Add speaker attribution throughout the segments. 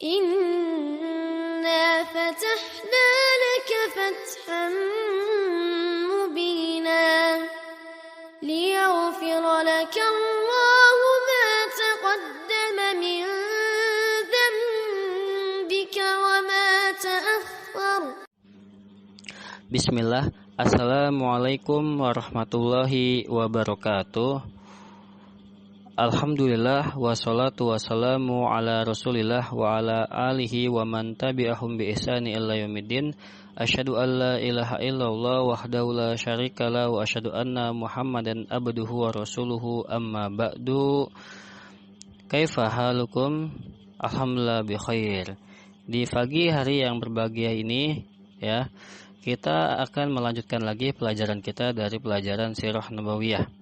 Speaker 1: إنا فتحنا لك فتحا مبينا ليغفر لك الله ما تقدم من ذنبك وما تأخر.
Speaker 2: Bismillah. Assalamualaikum warahmatullahi wabarakatuh. Alhamdulillah wassalatu wassalamu ala Rasulillah wa ala alihi wa man tabi'ahum bi ihsani ila yaumiddin. Asyhadu an la ilaha illallah wahdahu la syarikalah wa asyhadu anna Muhammadan abduhu wa rasuluhu, amma ba'du. Kaifa halukum? Alhamdulillah bi khair. Di pagi hari yang berbahagia ini ya, kita akan melanjutkan lagi pelajaran kita dari pelajaran Sirah Nabawiyah.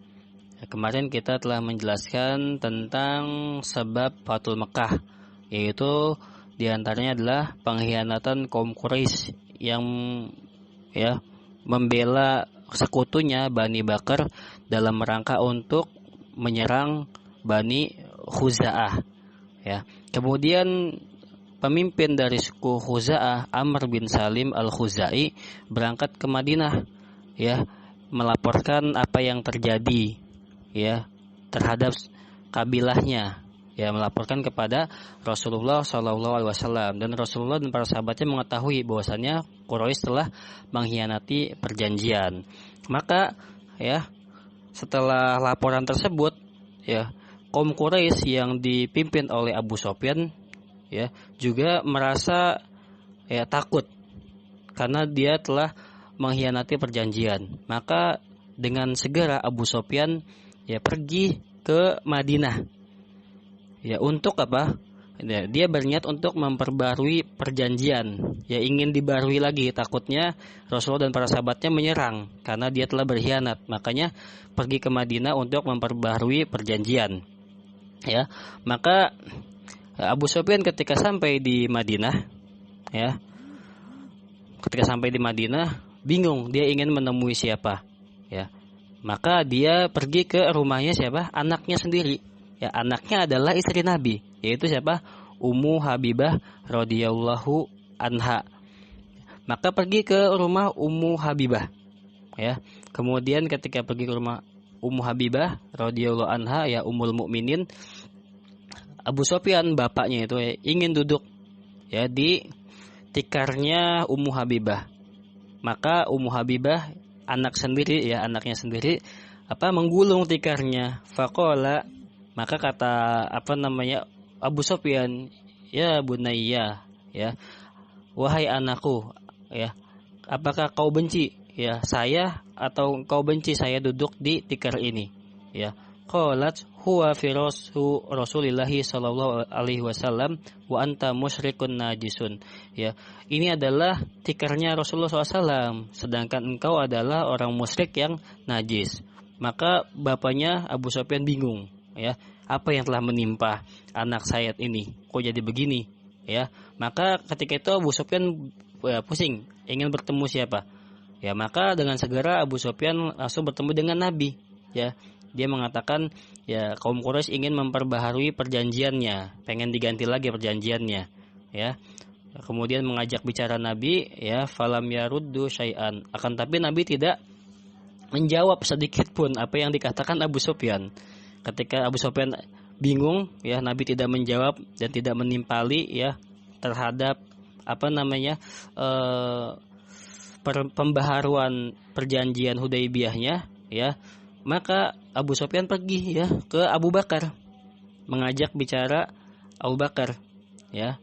Speaker 2: Kemarin kita telah menjelaskan tentang sebab Fathul Mekah, yaitu diantaranya adalah pengkhianatan kaum Quraisy yang ya membela sekutunya Bani Bakar dalam rangka untuk menyerang Bani Khuza'ah. Ya, kemudian pemimpin dari suku Khuza'ah, Amr bin Salim al-Khuzai, berangkat ke Madinah ya, melaporkan apa yang terjadi ya terhadap kabilahnya, ya melaporkan kepada Rasulullah SAW, dan Rasulullah dan para sahabatnya mengetahui bahwasannya Quraisy telah mengkhianati perjanjian. Maka ya setelah laporan tersebut ya, kaum Quraisy yang dipimpin oleh Abu Sufyan ya juga merasa ya takut karena dia telah mengkhianati perjanjian. Maka dengan segera Abu Sufyan ya pergi ke Madinah ya untuk apa? Ya, dia berniat untuk memperbarui perjanjian, ya ingin dibarui lagi, takutnya Rasulullah dan para sahabatnya menyerang karena dia telah berkhianat. Makanya pergi ke Madinah untuk memperbarui perjanjian. Ya, maka Abu Sufyan ketika sampai di Madinah ya, bingung, dia ingin menemui siapa ya. Maka dia pergi ke rumahnya siapa? Anaknya sendiri. Ya, anaknya adalah istri Nabi, yaitu siapa? Ummu Habibah radhiyallahu anha. Maka pergi ke rumah Ummu Habibah ya. Kemudian ketika pergi ke rumah Ummu Habibah radhiyallahu anha ya, Ummul Mukminin, Abu Sufyan bapaknya itu ingin duduk ya di tikarnya Ummu Habibah. Maka Ummu Habibah anaknya sendiri menggulung tikarnya. Faqala, maka kata Abu Sufyan, ya bunayya ya, wahai anakku ya, apakah kau benci ya saya, atau kau benci saya duduk di tikar ini ya? Qalat huwa firasu Rasulillahi sallallahu alaihi wasallam wa anta musyrikun najisun. Ya, ini adalah tikarnya Rasulullah SAW, sedangkan engkau adalah orang musyrik yang najis. Maka bapaknya Abu Sufyan bingung, ya, apa yang telah menimpa anak saya ini? Kok jadi begini? Ya, maka ketika itu Abu Sufyan pusing, ingin bertemu siapa? Ya, maka dengan segera Abu Sufyan langsung bertemu dengan Nabi. Ya, dia mengatakan ya kaum Quraisy ingin memperbaharui perjanjiannya, pengen diganti lagi perjanjiannya ya. Kemudian mengajak bicara Nabi ya, falam yaruddu syai'an, akan tapi Nabi tidak menjawab sedikit pun apa yang dikatakan Abu Sufyan. Ketika Abu Sufyan bingung ya, Nabi tidak menjawab dan tidak menimpali ya terhadap pembaharuan perjanjian Hudaybiyahnya ya. Maka Abu Sufyan pergi ya ke Abu Bakar, mengajak bicara Abu Bakar ya.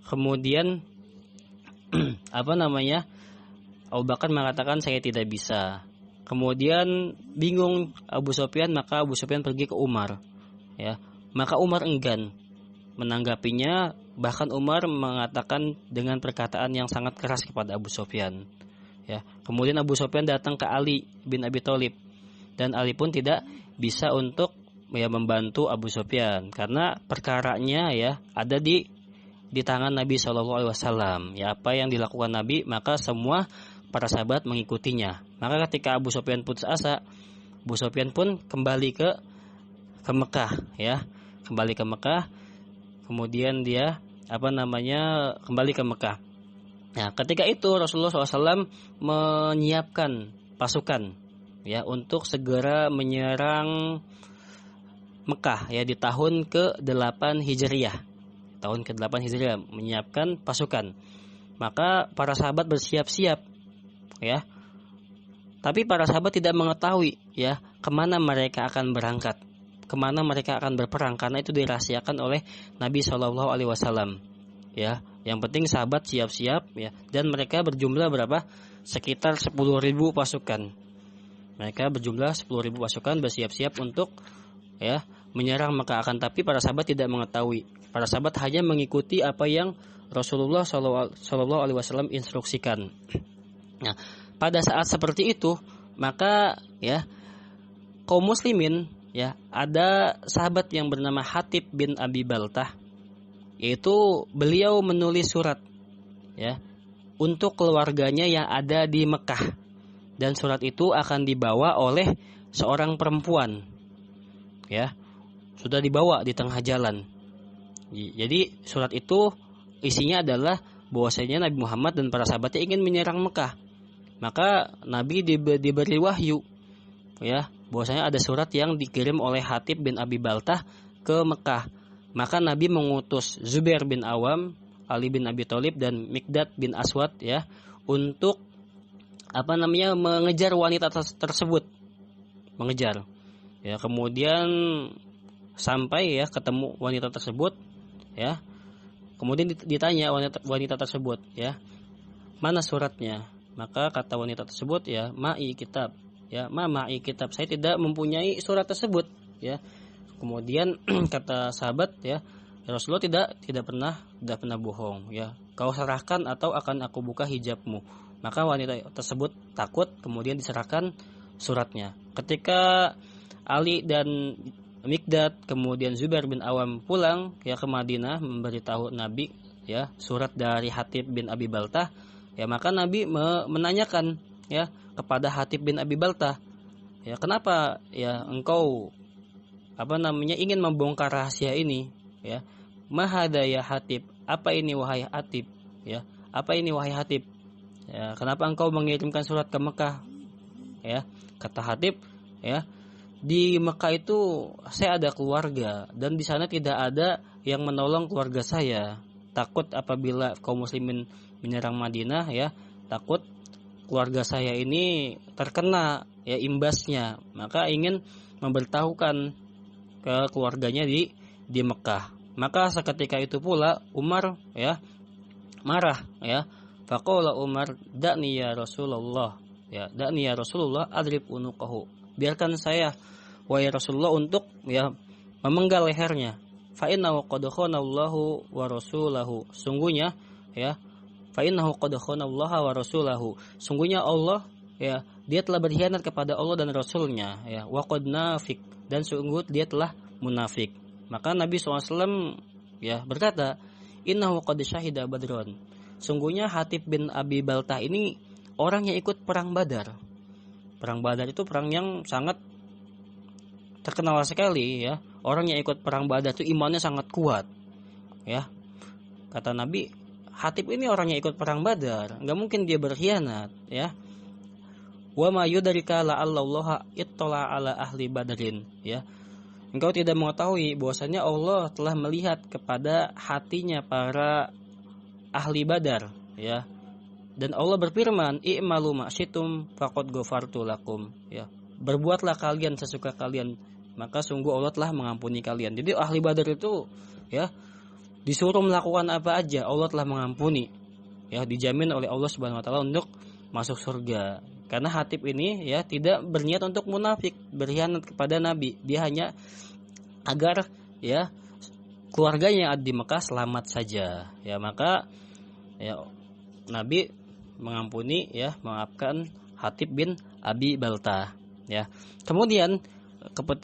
Speaker 2: Kemudian Abu Bakar mengatakan saya tidak bisa. Kemudian bingung Abu Sufyan, maka Abu Sufyan pergi ke Umar ya. Maka Umar enggan menanggapinya, bahkan Umar mengatakan dengan perkataan yang sangat keras kepada Abu Sufyan ya. Kemudian Abu Sufyan datang ke Ali bin Abi Thalib, dan Ali pun tidak bisa untuk ya membantu Abu Sufyan karena perkaranya ya ada di tangan Nabi SAW. Ya, apa yang dilakukan Nabi maka semua para sahabat mengikutinya. Maka ketika Abu Sufyan putus asa, Abu Sufyan pun kembali ke Mekah ya, kembali ke Mekah. Kemudian dia kembali ke Mekah. Nah, ketika itu Rasulullah SAW menyiapkan pasukan ya untuk segera menyerang Mekah ya di tahun ke-8 Hijriah. Tahun ke-8 Hijriah menyiapkan pasukan. Maka para sahabat bersiap-siap ya. Tapi para sahabat tidak mengetahui ya kemana mereka akan berangkat, kemana mereka akan berperang, karena itu dirahasiakan oleh Nabi SAW. Ya, yang penting sahabat siap-siap ya, dan mereka berjumlah berapa? Sekitar 10.000 pasukan. Mereka berjumlah 10.000 pasukan bersiap-siap untuk ya menyerang Mekah, akan tapi para sahabat tidak mengetahui. Para sahabat hanya mengikuti apa yang Rasulullah SAW instruksikan. Nah, pada saat seperti itu, maka ya kaum muslimin ya, ada sahabat yang bernama Hatib bin Abi Baltah, yaitu beliau menulis surat ya untuk keluarganya yang ada di Mekah, dan surat itu akan dibawa oleh seorang perempuan ya, sudah dibawa di tengah jalan. Jadi surat itu isinya adalah bahwasanya Nabi Muhammad dan para sahabatnya ingin menyerang Mekah. Maka Nabi diberi wahyu ya bahwasanya ada surat yang dikirim oleh Hatib bin Abi Baltah ke Mekah. Maka Nabi mengutus Zubair bin Awam, Ali bin Abi Thalib, dan Miqdad bin Aswad ya untuk mengejar wanita tersebut. Mengejar. Ya, kemudian sampai ya ketemu wanita tersebut ya. Kemudian ditanya wanita tersebut ya, "Mana suratnya?" Maka kata wanita tersebut ya, "Ma'i kitab." Ya, ma'i kitab, saya tidak mempunyai surat tersebut ya. Kemudian kata sahabat ya, Rasulullah tidak pernah bohong ya. "Kau serahkan atau akan aku buka hijabmu." Maka wanita tersebut takut, kemudian diserahkan suratnya. Ketika Ali dan Miqdad kemudian Zubair bin Awam pulang ya ke Madinah memberitahu Nabi ya surat dari Hatib bin Abi Baltah, ya maka Nabi menanyakan ya kepada Hatib bin Abi Baltah, ya kenapa ya engkau ingin membongkar rahasia ini ya? Mahada ya Hatib, apa ini wahai Hatib ya? Apa ini wahai Hatib? Ya, kenapa engkau mengirimkan surat ke Mekah? Ya, kata Hatib, ya, di Mekah itu saya ada keluarga dan di sana tidak ada yang menolong keluarga saya. Takut apabila kaum muslimin menyerang Madinah ya, takut keluarga saya ini terkena ya imbasnya. Maka ingin memberitahukan ke keluarganya di Mekah. Maka seketika itu pula Umar ya marah ya. Faqala Umar, "Da'ni ya Rasulullah." Ya, "Da'ni ya Rasulullah adrib unuqahu." Biarkan saya wahai Rasulullah untuk ya memenggal lehernya. Fa innahu qad khanallaha wa rasulahu. Sungguhnya ya, fa innahu qad khanallaha wa rasulahu. Sungguhnya Allah ya, dia telah berkhianat kepada Allah dan Rasulnya ya, wa qad nafik, dan sungguh dia telah munafik. Maka Nabi SAW ya berkata, "Innahu qad syahida badron." Sungguhnya Hatib bin Abi Baltah ini orang yang ikut perang Badar. Perang Badar itu perang yang sangat terkenal sekali ya. Orang yang ikut perang Badar itu imannya sangat kuat. Ya. Kata Nabi, Hatib ini orang yang ikut perang Badar, enggak mungkin dia berkhianat, ya. Wa ma yudrika la'allallaha ittala ala ahli badrin, ya. Engkau tidak mengetahui bahwasanya Allah telah melihat kepada hatinya para ahli Badar, ya. Dan Allah berfirman, "I'malu ma syitum faqad ghafartu lakum." Ya. Berbuatlah kalian sesuka kalian, maka sungguh Allah telah mengampuni kalian. Jadi ahli Badar itu ya disuruh melakukan apa aja, Allah telah mengampuni. Ya, dijamin oleh Allah Subhanahu wa taala untuk masuk surga. Karena Hatib ini ya tidak berniat untuk munafik, berkhianat kepada Nabi. Dia hanya agar ya keluarganya yang ada di Mekah selamat saja. Ya, maka ya Nabi mengampuni ya, memaafkan Hatib bin Abi Baltah ya. Kemudian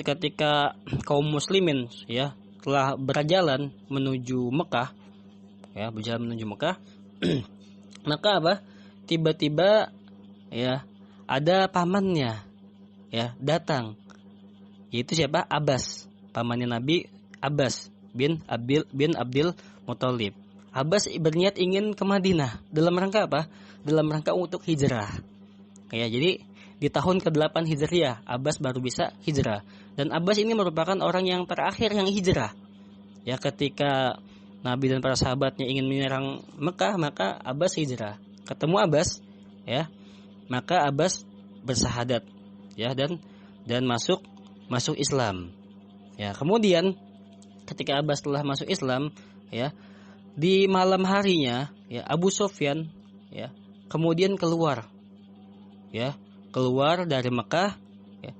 Speaker 2: ketika kaum muslimin ya telah berjalan menuju Mekah ya, maka apa? Tiba-tiba ya ada pamannya ya datang. Yaitu siapa? Abbas, pamannya Nabi, Abbas bin Abdul Muthalib. Abbas berniat ingin ke Madinah dalam rangka apa? Dalam rangka untuk hijrah. Ya, jadi di tahun ke-8 Hijriah Abbas baru bisa hijrah. Dan Abbas ini merupakan orang yang terakhir yang hijrah. Ya, ketika Nabi dan para sahabatnya ingin menyerang Mekah, maka Abbas hijrah. Ketemu Abbas, ya, maka Abbas bersahadat, ya, dan masuk Islam. Ya, kemudian ketika Abbas telah masuk Islam, ya, di malam harinya, ya, Abu Sufyan, ya, kemudian keluar dari Mekah, ya.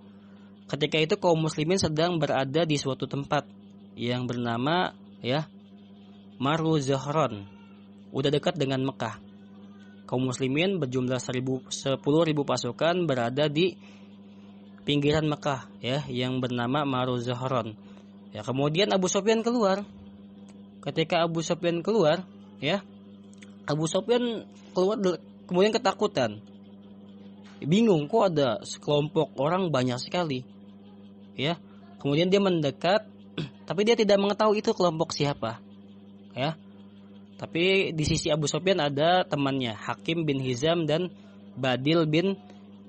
Speaker 2: Ketika itu kaum muslimin sedang berada di suatu tempat yang bernama, ya, Maru Zahran, udah dekat dengan Mekah. Kaum muslimin berjumlah 10.000 pasukan berada di pinggiran Mekah, ya, yang bernama Maru Zahran. Ya, kemudian Abu Sufyan keluar. Ketika Abu Sufyan keluar, ya, Abu Sufyan keluar kemudian ketakutan. Bingung, kok ada sekelompok orang banyak sekali. Ya. Kemudian dia mendekat, tapi dia tidak mengetahui itu kelompok siapa. Ya. Tapi di sisi Abu Sufyan ada temannya, Hakim bin Hizam dan Badil bin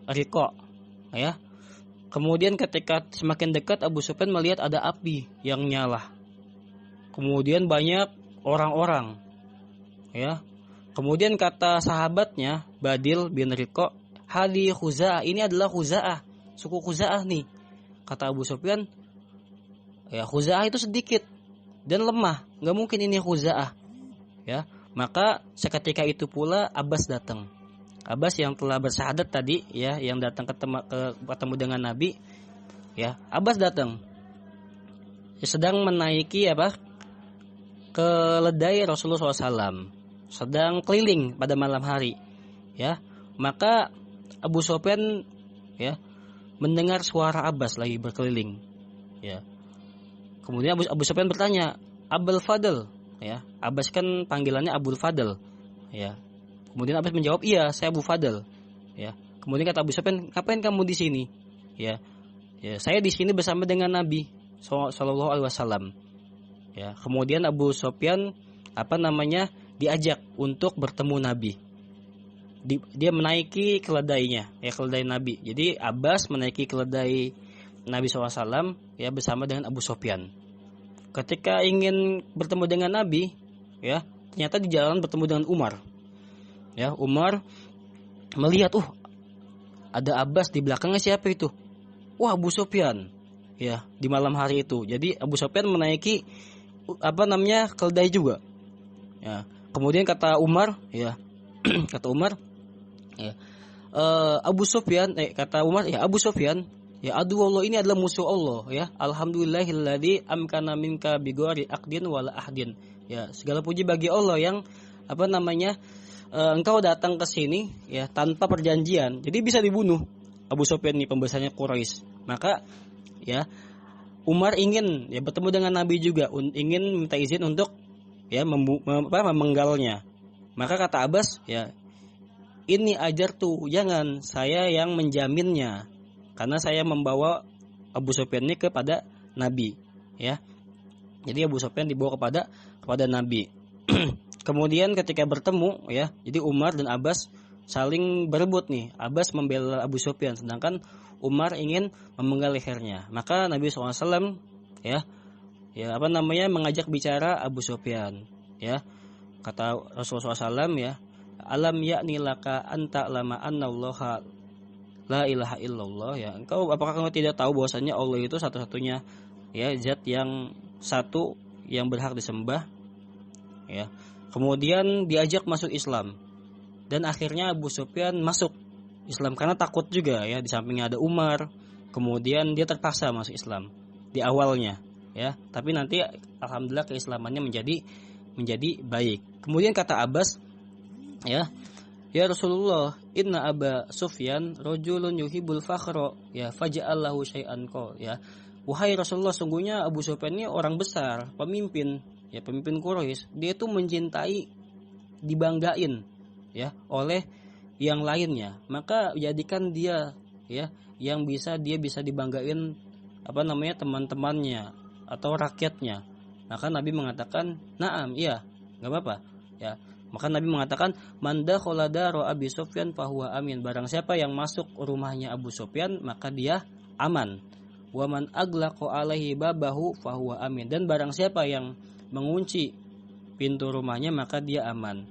Speaker 2: Riqa. Ya. Kemudian ketika semakin dekat, Abu Sufyan melihat ada api yang nyala. Kemudian banyak orang-orang. Ya. Kemudian kata sahabatnya, Badil bin Riqa, hadi Khuza'ah, ini adalah Khuza'ah, suku Khuza'ah nih. Kata Abu Sufyan, ya, Khuza'ah itu sedikit dan lemah, nggak mungkin ini Khuza'ah. Ya, maka seketika itu pula Abbas datang. Abbas yang telah bersahadat tadi, ya, yang datang ketemu dengan Nabi, ya, Abbas datang. Sedang menaiki apa? Keledai Rasulullah SAW, sedang keliling pada malam hari, ya. Maka Abu Sufyan, ya, mendengar suara Abbas lagi berkeliling, ya. Kemudian Abu Sufyan bertanya, Abul Fadl, ya. Abbas kan panggilannya Abul Fadl, ya. Kemudian Abbas menjawab, iya, saya Abu Fadl, ya. Kemudian kata Abu Sufyan, ngapain kamu di sini? Ya, ya, saya di sini bersama dengan Nabi Sallallahu Alaihi Wasallam. Ya. Kemudian Abu Sufyan diajak untuk bertemu Nabi. Dia menaiki keledainya, ya, keledai Nabi. Jadi Abbas menaiki keledai Nabi SAW, ya, bersama dengan Abu Sufyan. Ketika ingin bertemu dengan Nabi, ya, ternyata di jalan bertemu dengan Umar. Ya, Umar melihat, ada Abbas di belakangnya, siapa itu? Wah, Abu Sufyan. Ya, di malam hari itu. Jadi Abu Sufyan menaiki keledai juga. Ya. Kemudian kata Umar, ya, kata Umar, ya, Abu Sufyan, kata Umar, ya, Abu Sufyan, ya, adu Allah, ini adalah musuh Allah, ya. Alhamdulillahilladzi amkana minka bighairi aqdin wala ahdin. Ya, segala puji bagi Allah yang engkau datang ke sini, ya, tanpa perjanjian. Jadi bisa dibunuh Abu Sufyan ini, pembesarnya Quraisy. Maka, ya, Umar ingin, ya, bertemu dengan Nabi juga, ingin minta izin untuk, ya, memenggalnya. Maka kata Abbas, ya, ini ajar tuh, jangan, saya yang menjaminnya, karena saya membawa Abu Sufyan ini kepada Nabi, ya. Jadi Abu Sufyan dibawa kepada Nabi. Kemudian ketika bertemu, ya, jadi Umar dan Abbas saling berebut nih. Abbas membela Abu Sufyan, sedangkan Umar ingin memenggal lehernya. Maka Nabi SAW, ya, mengajak bicara Abu Sufyan, ya. Kata Rasulullah SAW, ya, alam yakni laka anta lama annallaha la ilaha illallah, ya. Apakah kamu tidak tahu bahwasanya Allah itu satu-satunya, ya, zat yang satu yang berhak disembah, ya. Kemudian diajak masuk Islam. Dan akhirnya Abu Sufyan masuk Islam karena takut juga, ya, di sampingnya ada Umar. Kemudian dia terpaksa masuk Islam di awalnya, ya. Tapi nanti alhamdulillah keislamannya menjadi baik. Kemudian kata Abbas, ya, ya Rasulullah, inna Aba Sufyan rajulun yuhibbul fakhra, ya, faj'allahu syai'an qol, ya. Wahai Rasulullah, sungguhnya Abu Sufyan ini orang besar, pemimpin, ya, pemimpin Quraisy. Dia itu mencintai dibanggain, ya, oleh yang lainnya. Maka jadikan dia, ya, yang bisa dibanggain teman-temannya atau rakyatnya. Maka Nabi mengatakan, "Na'am, iya, enggak apa-apa. Ya, maka Nabi mengatakan man dakhala dara Abi Sufyan fahuwa amin. Barang siapa yang masuk rumahnya Abu Sufyan maka dia aman. Wa man aglaqa alaihi babahu fahuwa amin. Dan barang siapa yang mengunci pintu rumahnya maka dia aman.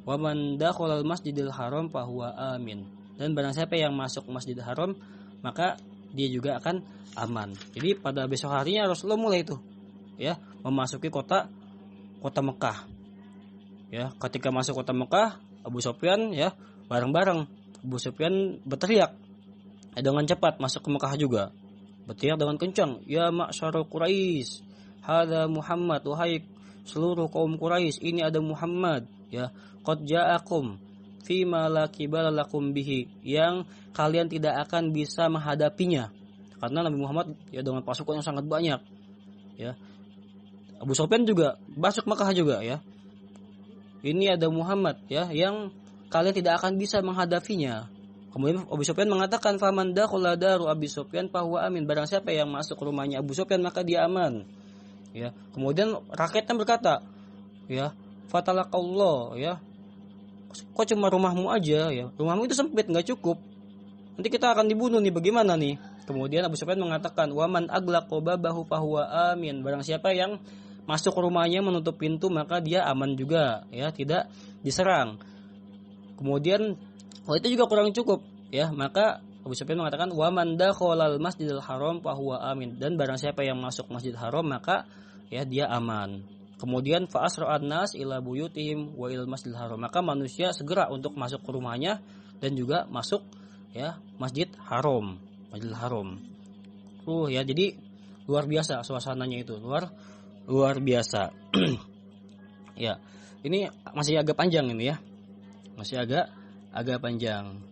Speaker 2: Wa man dakhala al-masjidil haram fahuwa amin. Dan barang siapa yang masuk Masjidil Haram maka dia juga akan aman. Jadi pada besok harinya Rasulullah mulai itu ya memasuki kota Mekah. Ya, ketika masuk kota Mekah, Abu Sufyan ya bareng-bareng Abu Sufyan berteriak dengan cepat masuk ke Mekah juga. Berteriak dengan kencang, "Ya ma'syarul Quraisy, hadza Muhammad, wahai seluruh kaum Quraisy, ini ada Muhammad, ya. Qad ja'akum fima la qibala lakum bihi, yang kalian tidak akan bisa menghadapinya." Karena Nabi Muhammad ya dengan pasukan yang sangat banyak. Ya. Abu Sufyan juga masuk Mekah juga ya. Ini ada Muhammad ya yang kalian tidak akan bisa menghadapinya. Kemudian Abu Sufyan mengatakan faman dakhala daru Abi Sufyan fahuwa amin. Barang siapa yang masuk rumahnya Abu Sufyan maka dia aman. Ya. Kemudian rakyatnya berkata, ya, fatalaqallah ya. Kok cuma rumahmu aja ya? Rumahmu itu sempit, enggak cukup. Nanti kita akan dibunuh nih, bagaimana nih? Kemudian Abu Sufyan mengatakan waman aglaqa babahu fahuwa amin. Barang siapa yang masuk rumahnya menutup pintu maka dia aman juga ya, tidak diserang. Kemudian itu juga kurang cukup ya, maka Abu Sufyan mengatakan waman dakhalal masjidil haram fahuwa amin. Dan barang siapa yang masuk Masjidil Haram maka ya dia aman. Kemudian fa asra'an nas ila buyutihim wa ilal Masjidil Haram. Maka manusia segera untuk masuk ke rumahnya dan juga masuk ya Masjid Haram, Masjidil Haram. Ya, jadi luar biasa suasananya itu, luar biasa. Ya, ini masih agak panjang ini ya. Masih agak panjang.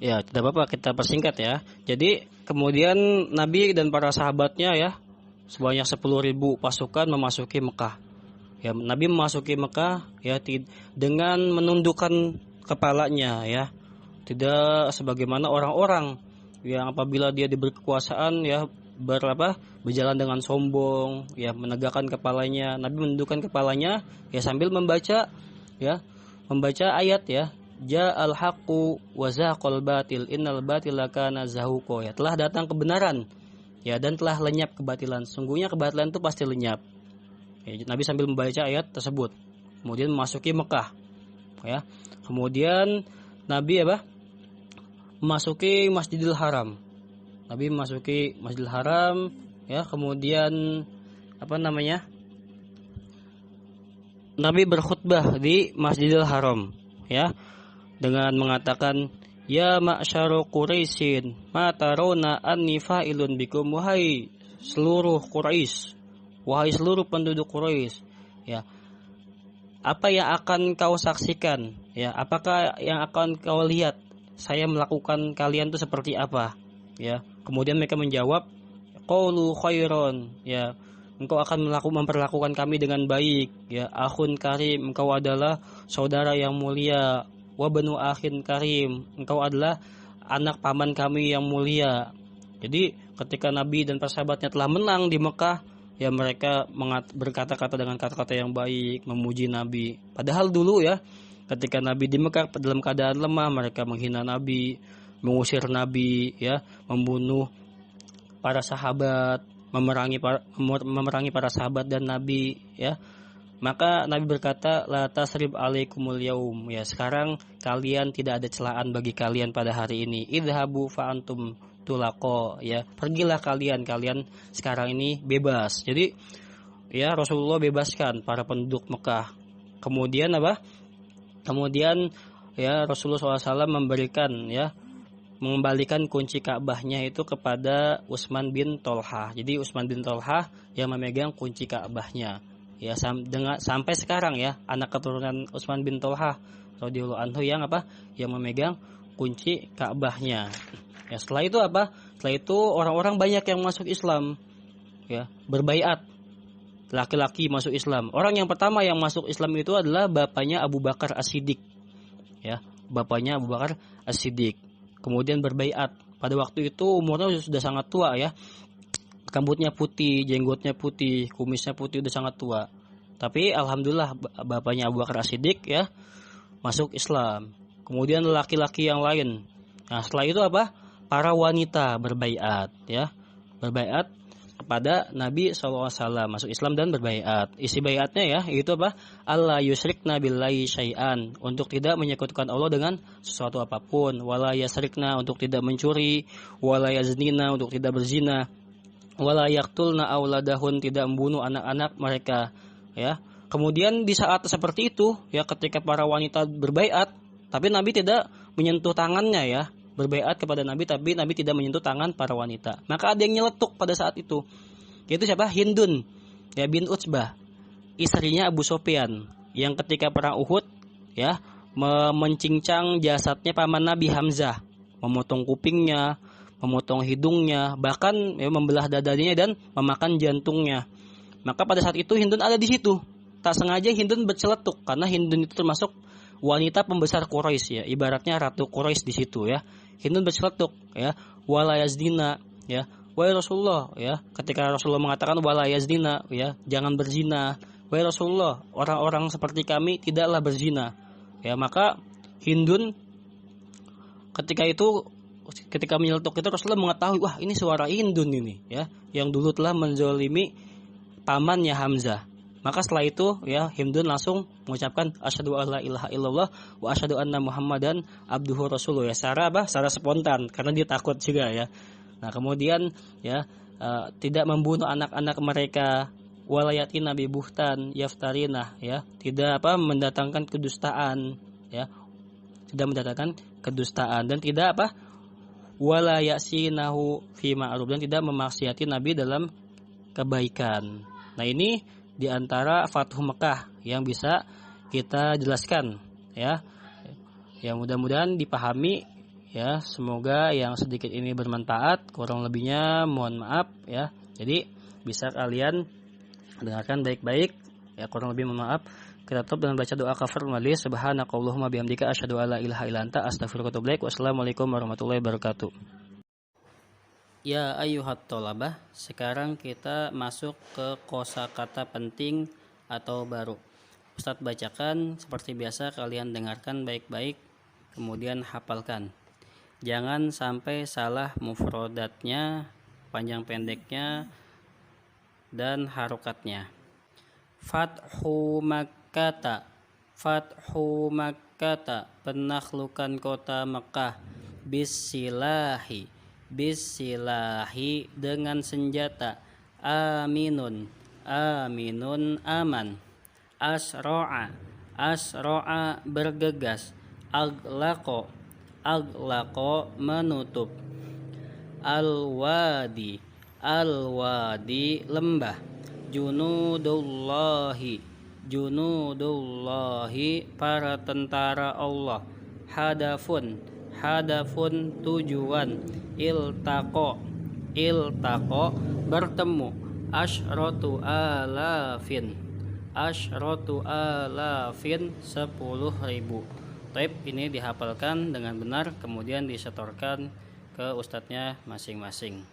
Speaker 2: Ya, tidak apa-apa kita persingkat ya. Jadi kemudian Nabi dan para sahabatnya ya sebanyak 10.000 pasukan memasuki Mekah. Ya, Nabi memasuki Mekah ya dengan menundukkan kepalanya ya. Tidak sebagaimana orang-orang yang apabila dia diberi kekuasaan ya berjalan dengan sombong ya, menegakkan kepalanya. Nabi menundukkan kepalanya ya sambil membaca ayat ya, ja'al haqqu wa zaqal batil innal batila kana zahuqa, ya, telah datang kebenaran ya dan telah lenyap kebatilan, sungguhnya kebatilan itu pasti lenyap ya. Nabi sambil membaca ayat tersebut kemudian memasuki Mekah ya. Kemudian Nabi memasuki Masjidil Haram. Nabi memasuki Masjidil Haram ya, kemudian Nabi berkhutbah di Masjidil Haram ya dengan mengatakan ya ma'syarul Quraisyin ma tarawna anni fa'ilun bikum, wahai seluruh Quraisy, wahai seluruh penduduk Quraisy ya, apa yang akan kau saksikan ya, apakah yang akan kau lihat saya melakukan kalian itu seperti apa ya. Kemudian mereka menjawab qaulu khairon ya, engkau akan memperlakukan kami dengan baik ya, akhun karim, engkau adalah saudara yang mulia, wa banu akhin karim, engkau adalah anak paman kami yang mulia. Jadi ketika Nabi dan para sahabatnya telah menang di Mekah ya, mereka berkata-kata dengan kata-kata yang baik, memuji Nabi. Padahal dulu ya ketika Nabi di Mekah dalam keadaan lemah, mereka menghina Nabi, mengusir Nabi ya, membunuh para sahabat, memerangi para sahabat dan Nabi ya. Maka Nabi berkata la tasrib alaikumul yaum ya, sekarang kalian tidak ada celaan bagi kalian pada hari ini. Idhabu fa antum tulaqo ya, pergilah kalian sekarang ini bebas. Jadi ya Rasulullah bebaskan para penduduk Mekah. Kemudian ya Rasulullah SAW mengembalikan kunci Ka'bahnya itu kepada Utsman bin Tolhah. Jadi Utsman bin Tolhah yang memegang kunci Ka'bahnya ya, sampai sekarang ya, anak keturunan Utsman bin Tolhah radhiyallahu anhu yang memegang kunci Ka'bahnya ya. Setelah itu orang-orang banyak yang masuk Islam ya, berbaiat, laki-laki masuk Islam. Orang yang pertama yang masuk Islam itu adalah bapaknya Abu Bakar As-Siddiq ya, bapaknya Abu Bakar As-Siddiq kemudian berbaiat. Pada waktu itu umurnya sudah sangat tua ya, rambutnya putih, jenggotnya putih, kumisnya putih, udah sangat tua. Tapi alhamdulillah bapaknya Abu Bakar As-Siddiq ya masuk Islam. Kemudian laki-laki yang lain. Nah, setelah itu apa? Para wanita berbaiat ya. Berbaiat kepada Nabi SAW, masuk Islam dan berbaiat. Isi baiatnya ya, itu apa? Allah yusyrikna billahi syai'an, untuk tidak menyekutukan Allah dengan sesuatu apapun. Wala yasrikna, untuk tidak mencuri. Wala yaznina, untuk tidak berzina. Wala yaqtulna auladahun, tidak membunuh anak-anak mereka ya. Kemudian di saat seperti itu ya, ketika para wanita berbaiat, tapi Nabi tidak menyentuh tangannya ya, berbaiat kepada Nabi tapi Nabi tidak menyentuh tangan para wanita. Maka ada yang nyeletuk pada saat itu. Yaitu siapa? Hindun ya bin Utsbah, istrinya Abu Sufyan, yang ketika perang Uhud ya mencincang jasadnya paman Nabi Hamzah, memotong kupingnya, memotong hidungnya, bahkan ya, membelah dadanya dan memakan jantungnya. Maka pada saat itu Hindun ada di situ. Tak sengaja Hindun berceletuk, karena Hindun itu termasuk wanita pembesar Quraisy ya, ibaratnya ratu Quraisy di situ ya. Hindun berceletuk ya, wala yazdina ya, wahai Rasulullah ya, ketika Rasulullah mengatakan wala yazdina ya, jangan berzina. Wahai Rasulullah, orang-orang seperti kami tidaklah berzina. Ya, maka Hindun ketika menyeletuk itu, Rasulullah mengetahui, wah ini suara Hindun ini ya, yang dulu telah menzalimi pamannya Hamzah. Maka setelah itu ya, Hindun langsung mengucapkan asyhadu alla ilaha illallah wa asyhadu anna Muhammadan abduhu rasuluh ya, secara spontan karena dia takut juga ya. Nah, kemudian ya tidak membunuh anak-anak mereka, walayatina bi buhtan yaftarina ya, tidak mendatangkan kedustaan ya, tidak mendatangkan kedustaan, dan tidak wala yasinahu fi ma'ruf, dan tidak memaksiati Nabi dalam kebaikan. Nah, ini di antara Fathu Mekah yang bisa kita jelaskan ya. Yang mudah-mudahan dipahami ya, semoga yang sedikit ini bermanfaat, kurang lebihnya mohon maaf ya. Jadi bisa kalian dengarkan baik-baik ya, kurang lebih mohon maaf. Kita tutup dengan baca doa kafaratul majelis. Subhanakallahumma bihamdika asyhadu alla ilaha illa anta astaghfiruka wa atubu ilaik. Wassalamualaikum warahmatullahi wabarakatuh. Ya ayyuhat thalabah, sekarang kita masuk ke kosakata penting atau baru. Ustadz bacakan, seperti biasa kalian dengarkan baik-baik, kemudian hafalkan. Jangan sampai salah mufrodatnya, panjang pendeknya, dan harokatnya. Fathu Makkata, Fathu Makkata, penakhlukan kota Mekah. Bisilahi, bisilahi, dengan senjata. Aminun, aminun, aman. Asro'a, asro'a, bergegas. Aglaqo, aglaqo, menutup. Al-wadi, al-wadi, lembah. Junudullahi, junudullahi, para tentara Allah. Hadafun, hadafun, tujuan. Iltaqo, iltaqo, bertemu. Asyratu alafin, asyratu alafin, 10.000. Taib, ini dihafalkan dengan benar, kemudian disetorkan ke ustadznya masing-masing.